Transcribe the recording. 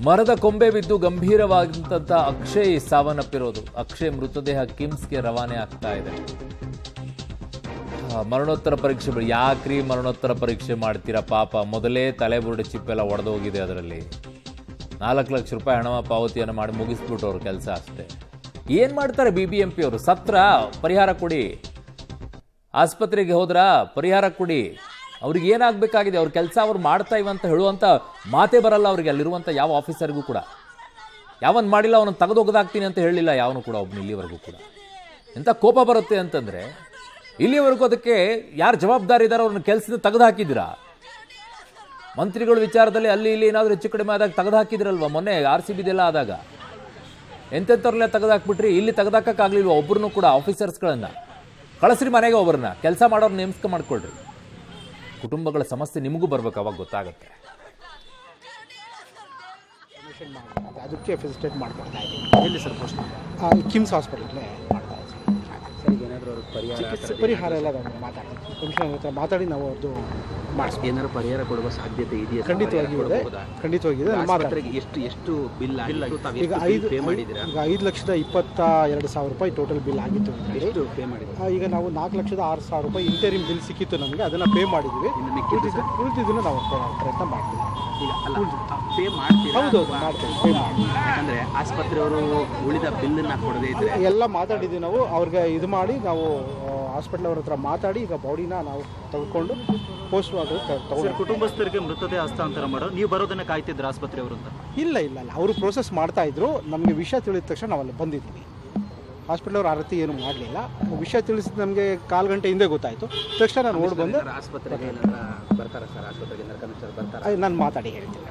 ಮರದ ಕೊಂಬೆ ಬಿದ್ದು ಗಂಭೀರವಾದಂಥ ಅಕ್ಷಯ್ ಸಾವನ್ನಪ್ಪಿರೋದು. ಅಕ್ಷಯ್ ಮೃತದೇಹ ಕಿಮ್ಸ್ಗೆ ರವಾನೆ ಆಗ್ತಾ ಇದೆ. ಮರಣೋತ್ತರ ಪರೀಕ್ಷೆ ಯಾಕ್ರಿ ಮರಣೋತ್ತರ ಪರೀಕ್ಷೆ ಮಾಡ್ತೀರಾ? ಪಾಪ ಮೊದಲೇ ತಲೆಬುರುಡೆ ಚಿಪ್ಪೆಲ್ಲ ಒಡೆದೋಗಿದೆ. ಅದರಲ್ಲಿ 4 ಲಕ್ಷ ರೂಪಾಯಿ ಹಣ ಪಾವತಿಯನ್ನು ಮಾಡಿ ಮುಗಿಸ್ಬಿಟ್ಟು ಅವ್ರ ಕೆಲಸ ಅಷ್ಟೇ. ಏನು ಮಾಡ್ತಾರೆ BBMP ಅವರು? ಸತ್ರ ಪರಿಹಾರ ಕೊಡಿ, ಆಸ್ಪತ್ರೆಗೆ ಹೋದ್ರ ಪರಿಹಾರ ಕೊಡಿ. ಅವ್ರಿಗೆ ಏನಾಗಬೇಕಾಗಿದೆ? ಅವ್ರ ಕೆಲಸ ಅವ್ರು ಮಾಡ್ತಾ ಇವಂತ ಹೇಳುವಂಥ ಮಾತೇ ಬರಲ್ಲ ಅವ್ರಿಗೆ. ಅಲ್ಲಿರುವಂಥ ಯಾವ ಆಫೀಸರ್ಗೂ ಕೂಡ ಯಾವನ್ ಮಾಡಿಲ್ಲ ಅವನನ್ನು ತೆಗೆದೊಗ್ದಾಕ್ತೀನಿ ಅಂತ ಹೇಳಿಲ್ಲ ಯಾವನು ಕೂಡ, ಒಬ್ಬನು ಇಲ್ಲಿವರೆಗೂ ಕೂಡ. ಎಂಥ ಕೋಪ ಬರುತ್ತೆ ಅಂತಂದರೆ, ಇಲ್ಲಿವರೆಗೂ ಅದಕ್ಕೆ ಯಾರು ಜವಾಬ್ದಾರಿ ಇದ್ದಾರೆ ಅವ್ರನ್ನ ಕೆಲಸದಿಂದ ತೆಗೆದು ಹಾಕಿದ್ದೀರಾ? ಮಂತ್ರಿಗಳ ವಿಚಾರದಲ್ಲಿ ಅಲ್ಲಿ ಇಲ್ಲಿ ಏನಾದರೂ ಹೆಚ್ಚು ಕಡಿಮೆ ಆದಾಗ ತೆಗೆದು ಹಾಕಿದ್ರಲ್ವ? ಮೊನ್ನೆ RCBದೆಲ್ಲ ಆದಾಗ ಎಂತೆಂಥವ್ರನ್ನೇ ತೆಗೆದು ಹಾಕ್ಬಿಟ್ರಿ. ಇಲ್ಲಿ ತೆಗೆದಾಕಕ್ಕಾಗಲಿಲ್ವ ಒಬ್ಬರನ್ನು ಕೂಡ? ಆಫೀಸರ್ಸ್ಗಳನ್ನು ಕಳಿಸ್ರಿ ಮನೆಗೆ, ಒಬ್ಬರನ್ನ ಕೆಲಸ ಮಾಡೋರು ನೇಮಕ ಮಾಡ್ಕೊಳ್ರಿ. ಕುಟುಂಬಗಳ ಸಮಸ್ಯೆ ನಿಮಗೂ ಬರ್ಬೇಕು, ಅವಾಗ ಗೊತ್ತಾಗುತ್ತೆ. ಅದಕ್ಕೆ ಫೆಸಿಲಿಟೇಟ್ ಮಾಡ್ಕೊಡ್ತಾ ಇದ್ದೀವಿ. ಎಲ್ಲಿ ಸರ್ ಪೋಸ್ಟ್? ಕಿಮ್ಸ್ ಹಾಸ್ಪಿಟಲ್ಗೆ ಮಾಡ್ತಾ ಇದ್ದೀವಿ. ಸರ್ ಏನಾದರೂ ಪರಿಹಾರ ಎಲ್ಲ ಮಾತಾಡ್ತೀವಿ, ಕಮಿಷನರ್ ಹತ್ರ ಮಾತಾಡಿ ನಾವು ಅದು ಮಾಡಿಸ್ತೀವಿ. ಏನಾದ್ರು ಪರಿಹಾರ ಕೊಡುವ ಸಾಧ್ಯತೆ ಇದೆಯಾ? ಖಂಡಿತವಾಗಿದೆ. ಆಸ್ಪತ್ರೆಗೆ ಎಷ್ಟು ಬಿಲ್ ಈಗ 5,22,000 ರೂಪಾಯಿ ಟೋಟಲ್ ಬಿಲ್ ಆಗಿತ್ತು. ಎಷ್ಟು ಪೇ ಮಾಡಿದ್ರು? ಈಗ ನಾವು 4,06,000 ರೂಪಾಯಿ ಇಂಟರಿಮ್ ಬಿಲ್ ಸಿಕ್ಕಿತ್ತು ನಮಗೆ, ಅದನ್ನು ಪೇ ಮಾಡಿದ್ದೀವಿ. ಉಳಿದಿದ್ದನ್ನು ನಾವು ಪ್ರಯತ್ನ ಮಾಡ್ತೀವಿ. ಈಗ ಅಲ್ಲ ಪೇ ಮಾಡ್ತೀವಿ. ಹೌದು ಮಾಡ್ತೀವಿ, ಪೇ ಮಾಡ್ತೀವಿ. ಯಾಕಂದರೆ ಆಸ್ಪತ್ರೆಯವರು ಉಳಿದ ಬಿಲ್ಲನ್ನು ಕೊಡದೇ ಇದ್ದರೆ ಎಲ್ಲ ಮಾತಾಡಿದ್ದೀವಿ ನಾವು ಅವ್ರಿಗೆ. ಇದು ಮಾಡಿ ನಾವು ಹಾಸ್ಪಿಟ್ಲ್ ಅವ್ರ ಹತ್ರ ಮಾತಾಡಿ ಈಗ ಬಾಡಿನ ನಾವು ತೆಗೆದುಕೊಂಡು ಪೋಸ್ಟ್ ಮಾಡಿ ತಗೊಂಡು. ಕುಟುಂಬಸ್ಥರಿಗೆ ಮೃತದೇಹ ಹಸ್ತಾಂತರ ಮಾಡೋ ನೀವು ಬರೋದನ್ನ ಕಾಯ್ತಿದ್ರು ಆಸ್ಪತ್ರೆಯವರು ಅಂತ? ಇಲ್ಲ ಅವರು ಪ್ರೋಸೆಸ್ ಮಾಡ್ತಾ ಇದ್ರು. ನಮಗೆ ವಿಷಯ ತಿಳಿದ ತಕ್ಷಣ ನಾವು ಅಲ್ಲಿ ಬಂದಿದ್ವಿ. ಹಾಸ್ಪಿಟ್ಲ್ ಅವ್ರು ಆ ರೀತಿ ಏನು ಮಾಡಲಿಲ್ಲ. ವಿಷಯ ತಿಳಿಸಿದ ನಮಗೆ 1/4 ಗಂಟೆ ಹಿಂದೆ ಗೊತ್ತಾಯಿತು. ತಕ್ಷಣ ನಾನು ಓಡಿ ಬಂದು ಆಸ್ಪತ್ರೆಗೆ ಬರ್ತಾರೆ ಸರ್, ಆಸ್ಪತ್ರೆಗೆ ಕಮಿಷನರ್ ಬರ್ತಾರೆ. ನಾನು ಮಾತಾಡಿ ಹೇಳ್ತೀನಿ.